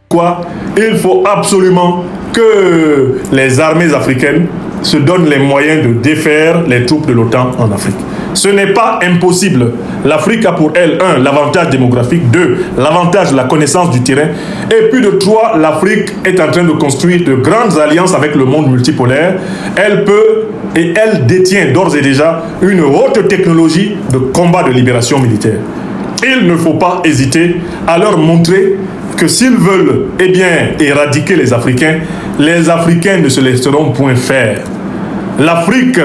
quoi? Il faut absolument que les armées africaines se donnent les moyens de défaire les troupes de l'OTAN en Afrique. Ce n'est pas impossible. L'Afrique a pour elle, 1, l'avantage démographique, 2, l'avantage de la connaissance du terrain, et puis de 3, l'Afrique est en train de construire de grandes alliances avec le monde multipolaire. Elle peut et elle détient d'ores et déjà une haute technologie de combat de libération militaire. Il ne faut pas hésiter à leur montrer que s'ils veulent éradiquer les Africains ne se laisseront point faire. L'Afrique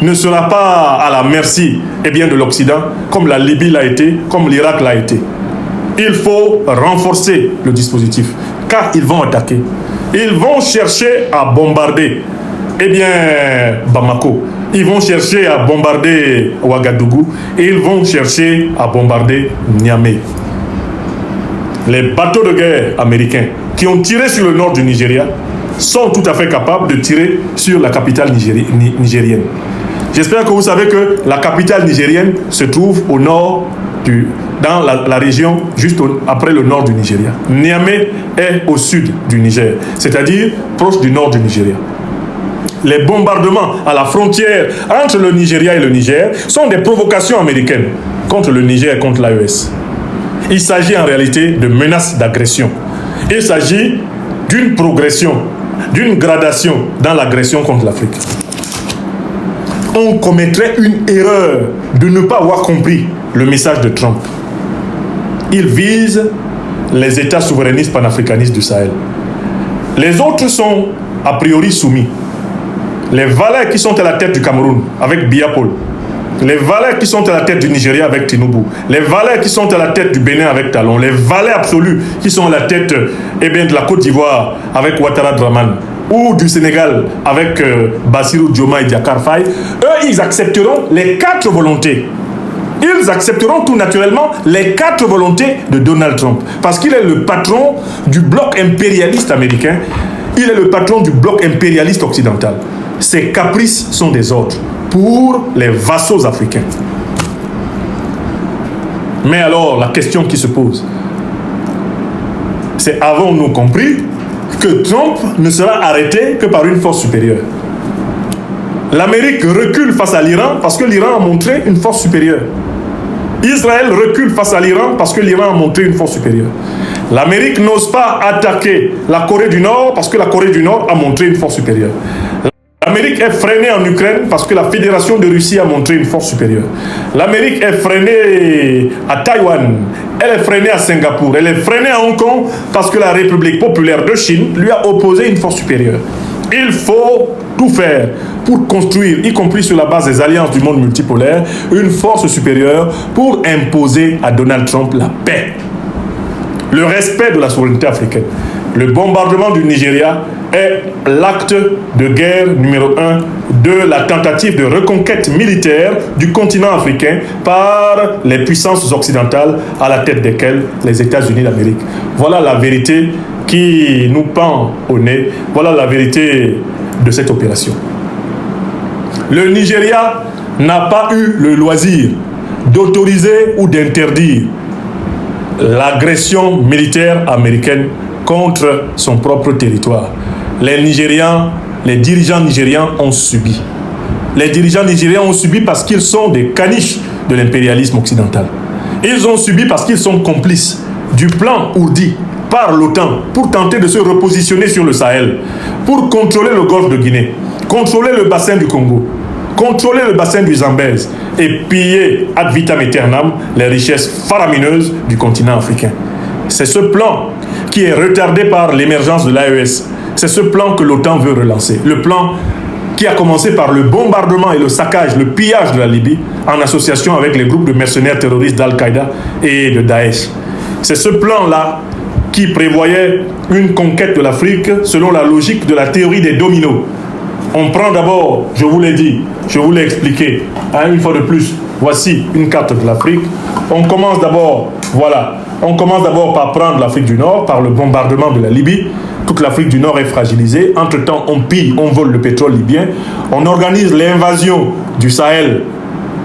ne sera pas à la merci de l'Occident, comme la Libye l'a été, comme l'Irak l'a été. Il faut renforcer le dispositif, car ils vont attaquer. Ils vont chercher à bombarder Bamako. Ils vont chercher à bombarder Ouagadougou. Et ils vont chercher à bombarder Niamey. Les bateaux de guerre américains qui ont tiré sur le nord du Nigeria sont tout à fait capables de tirer sur la capitale nigérienne. J'espère que vous savez que la capitale nigérienne se trouve au nord dans la région juste après le nord du Nigeria. Niamey est au sud du Niger, c'est-à-dire proche du nord du Nigeria. Les bombardements à la frontière entre le Nigeria et le Niger sont des provocations américaines contre le Niger et contre l'AES. Il s'agit en réalité de menaces d'agression. Il s'agit d'une progression, d'une gradation dans l'agression contre l'Afrique. On commettrait une erreur de ne pas avoir compris le message de Trump. Il vise les États souverainistes panafricanistes du Sahel. Les autres sont a priori soumis. Les valets qui sont à la tête du Cameroun avec Biya Paul, les valets qui sont à la tête du Nigeria avec Tinubu, les valets qui sont à la tête du Bénin avec Talon, les valets absolus qui sont à la tête de la Côte d'Ivoire avec Ouattara Draman, ou du Sénégal avec Bassirou Diomaye Diakhar Faye, eux, ils accepteront les 4 volontés. Ils accepteront tout naturellement les 4 volontés de Donald Trump, parce qu'il est le patron du bloc impérialiste américain, il est le patron du bloc impérialiste occidental. Ses caprices sont des ordres pour les vassaux africains. Mais alors, la question qui se pose, c'est avons-nous compris que Trump ne sera arrêté que par une force supérieure? L'Amérique recule face à l'Iran parce que l'Iran a montré une force supérieure. Israël recule face à l'Iran parce que l'Iran a montré une force supérieure. L'Amérique n'ose pas attaquer la Corée du Nord parce que la Corée du Nord a montré une force supérieure. L'Amérique est freinée en Ukraine parce que la Fédération de Russie a montré une force supérieure. L'Amérique est freinée à Taïwan, elle est freinée à Singapour, elle est freinée à Hong Kong parce que la République populaire de Chine lui a opposé une force supérieure. Il faut tout faire pour construire, y compris sur la base des alliances du monde multipolaire, une force supérieure pour imposer à Donald Trump la paix. Le respect de la souveraineté africaine. Le bombardement du Nigeria est l'acte de guerre numéro 1 de la tentative de reconquête militaire du continent africain par les puissances occidentales à la tête desquelles les États-Unis d'Amérique. Voilà la vérité qui nous pend au nez. Voilà la vérité de cette opération. Le Nigeria n'a pas eu le loisir d'autoriser ou d'interdire l'agression militaire américaine contre son propre territoire. Les Nigérians, les dirigeants nigérians ont subi. Les dirigeants nigérians ont subi parce qu'ils sont des caniches de l'impérialisme occidental. Ils ont subi parce qu'ils sont complices du plan ourdi par l'OTAN pour tenter de se repositionner sur le Sahel, pour contrôler le golfe de Guinée, contrôler le bassin du Congo, contrôler le bassin du Zambèze et piller ad vitam aeternam les richesses faramineuses du continent africain. C'est ce plan qui est retardé par l'émergence de l'AES. C'est ce plan que l'OTAN veut relancer. Le plan qui a commencé par le bombardement et le saccage, le pillage de la Libye en association avec les groupes de mercenaires terroristes d'Al-Qaïda et de Daesh. C'est ce plan-là qui prévoyait une conquête de l'Afrique selon la logique de la théorie des dominos. On prend d'abord, je vous l'ai dit, je vous l'ai expliqué, une fois de plus, voici une carte de l'Afrique. On commence d'abord, voilà, on commence d'abord par prendre l'Afrique du Nord, par le bombardement de la Libye. Toute l'Afrique du Nord est fragilisée. Entre-temps, on pille, on vole le pétrole libyen. On organise l'invasion du Sahel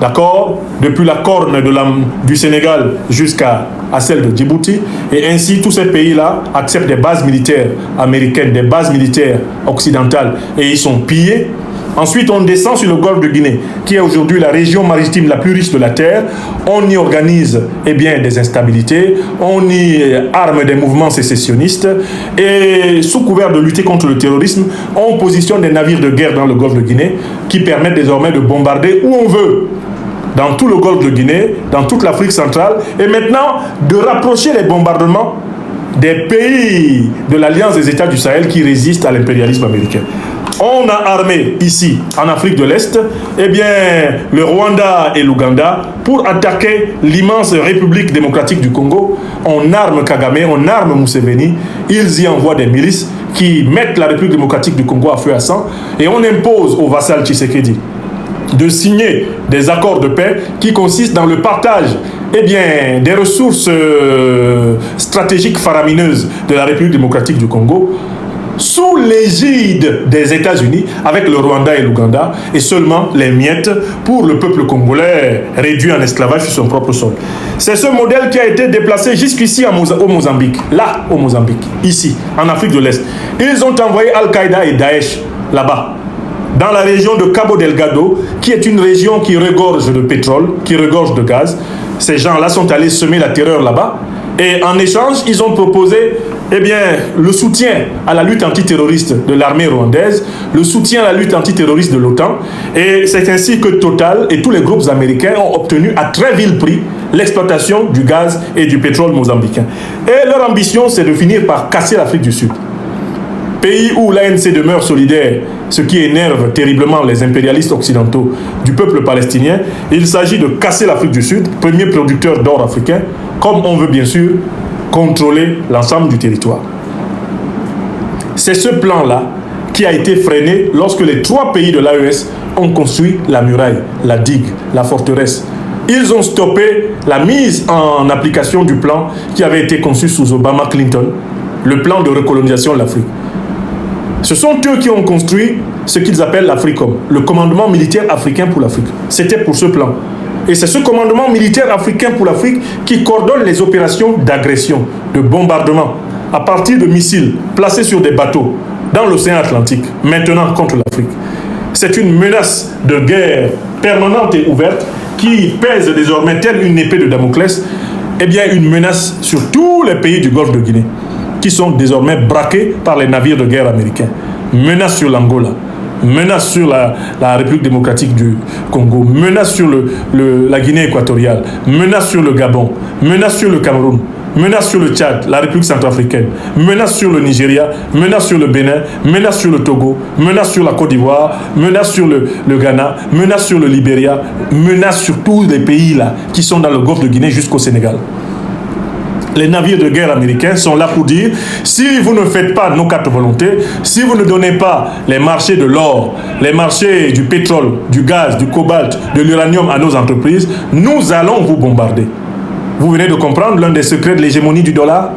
d'accord, depuis la corne du Sénégal jusqu'à celle de Djibouti, et ainsi tous ces pays-là acceptent des bases militaires américaines, des bases militaires occidentales, et ils sont pillés. Ensuite, on descend sur le golfe de Guinée, qui est aujourd'hui la région maritime la plus riche de la Terre. On y organise des instabilités, on y arme des mouvements sécessionnistes, et sous couvert de lutter contre le terrorisme, on positionne des navires de guerre dans le golfe de Guinée, qui permettent désormais de bombarder où on veut, dans tout le golfe de Guinée, dans toute l'Afrique centrale, et maintenant de rapprocher les bombardements des pays de l'Alliance des États du Sahel qui résistent à l'impérialisme américain. On a armé ici, en Afrique de l'Est, le Rwanda et l'Ouganda pour attaquer l'immense République démocratique du Congo. On arme Kagame, on arme Museveni, ils y envoient des milices qui mettent la République démocratique du Congo à feu à sang, et on impose au vassal Tshisekedi de signer des accords de paix qui consistent dans le partage des ressources stratégiques faramineuses de la République démocratique du Congo, sous l'égide des États-Unis, avec le Rwanda et l'Ouganda, et seulement les miettes pour le peuple congolais réduit en esclavage sur son propre sol. C'est ce modèle qui a été déplacé jusqu'ici au Mozambique, là au Mozambique, ici, en Afrique de l'Est. Ils ont envoyé Al-Qaïda et Daesh là-bas, dans la région de Cabo Delgado, qui est une région qui regorge de pétrole, qui regorge de gaz. Ces gens-là sont allés semer la terreur là-bas, et en échange, ils ont proposé le soutien à la lutte antiterroriste de l'armée rwandaise, le soutien à la lutte antiterroriste de l'OTAN, et c'est ainsi que Total et tous les groupes américains ont obtenu à très vil prix l'exploitation du gaz et du pétrole mozambicain. Et leur ambition, c'est de finir par casser l'Afrique du Sud. Pays où l'ANC demeure solidaire, ce qui énerve terriblement les impérialistes occidentaux du peuple palestinien. Il s'agit de casser l'Afrique du Sud, premier producteur d'or africain, comme on veut bien sûr contrôler l'ensemble du territoire. C'est ce plan-là qui a été freiné lorsque les 3 pays de l'AES ont construit la muraille, la digue, la forteresse. Ils ont stoppé la mise en application du plan qui avait été conçu sous Obama Clinton, le plan de recolonisation de l'Afrique. Ce sont eux qui ont construit ce qu'ils appellent l'Africom, le commandement militaire africain pour l'Afrique. C'était pour ce plan. Et c'est ce commandement militaire africain pour l'Afrique qui coordonne les opérations d'agression, de bombardement, à partir de missiles placés sur des bateaux dans l'océan Atlantique, maintenant contre l'Afrique. C'est une menace de guerre permanente et ouverte qui pèse désormais telle une épée de Damoclès, une menace sur tous les pays du Golfe de Guinée, qui sont désormais braqués par les navires de guerre américains. Menace sur l'Angola, menace sur la République démocratique du Congo, menace sur la Guinée équatoriale, menace sur le Gabon, menace sur le Cameroun, menace sur le Tchad, la République centrafricaine, menace sur le Nigeria, menace sur le Bénin, menace sur le Togo, menace sur la Côte d'Ivoire, menace sur le Ghana, menace sur le Libéria, menace sur tous les pays là qui sont dans le Golfe de Guinée jusqu'au Sénégal. Les navires de guerre américains sont là pour dire, si vous ne faites pas nos 4 volontés, si vous ne donnez pas les marchés de l'or, les marchés du pétrole, du gaz, du cobalt, de l'uranium à nos entreprises, nous allons vous bombarder. Vous venez de comprendre l'un des secrets de l'hégémonie du dollar?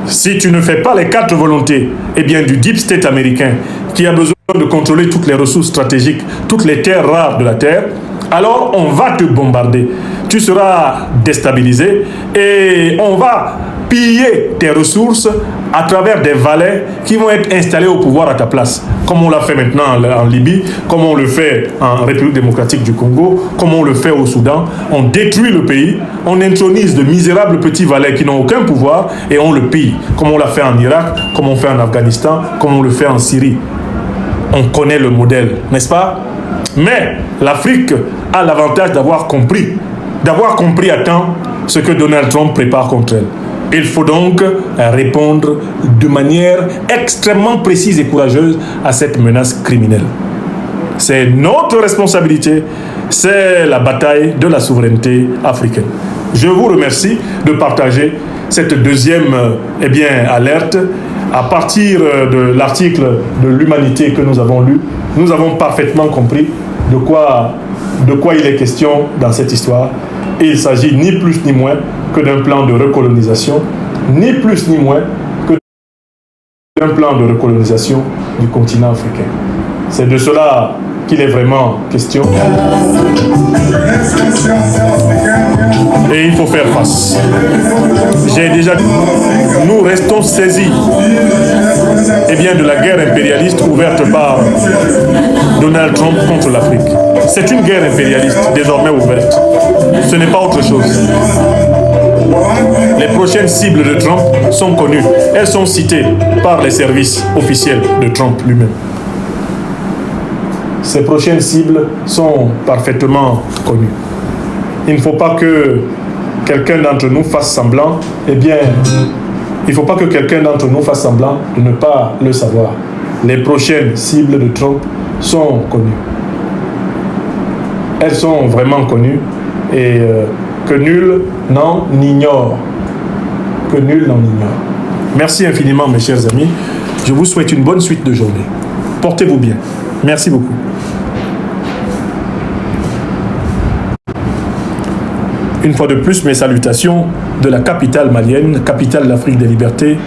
Si tu ne fais pas les 4 volontés, du deep state américain, qui a besoin de contrôler toutes les ressources stratégiques, toutes les terres rares de la Terre, alors on va te bombarder. Tu seras déstabilisé et on va piller tes ressources à travers des valets qui vont être installés au pouvoir à ta place. Comme on l'a fait maintenant en Libye, comme on le fait en République démocratique du Congo, comme on le fait au Soudan. On détruit le pays, on intronise de misérables petits valets qui n'ont aucun pouvoir et on le pille. Comme on l'a fait en Irak, comme on fait en Afghanistan, comme on le fait en Syrie. On connaît le modèle, n'est-ce pas? Mais l'Afrique a l'avantage d'avoir compris à temps ce que Donald Trump prépare contre elle. Il faut donc répondre de manière extrêmement précise et courageuse à cette menace criminelle. C'est notre responsabilité, c'est la bataille de la souveraineté africaine. Je vous remercie de partager cette deuxième alerte. À partir de l'article de l'Humanité que nous avons lu, nous avons parfaitement compris de quoi il est question dans cette histoire. Et il s'agit ni plus ni moins que d'un plan de recolonisation, ni plus ni moins que d'un plan de recolonisation du continent africain. C'est de cela qu'il est vraiment question. Et il faut faire face. J'ai déjà dit, nous restons saisis de la guerre impérialiste ouverte par Donald Trump contre l'Afrique. C'est une guerre impérialiste désormais ouverte. Ce n'est pas autre chose. Les prochaines cibles de Trump sont connues. Elles sont citées par les services officiels de Trump lui-même. Ces prochaines cibles sont parfaitement connues. Il ne faut pas que quelqu'un d'entre nous fasse semblant, il ne faut pas que quelqu'un d'entre nous fasse semblant de ne pas le savoir. Les prochaines cibles de Trump sont connues. Elles sont vraiment connues et que nul n'en ignore. Que nul n'en ignore. Merci infiniment, mes chers amis. Je vous souhaite une bonne suite de journée. Portez-vous bien. Merci beaucoup. Une fois de plus, mes salutations de la capitale malienne, capitale d'Afrique des libertés,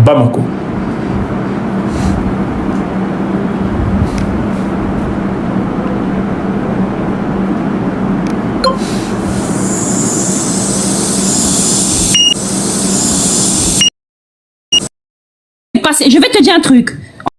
Bamako. Je vais te dire un truc.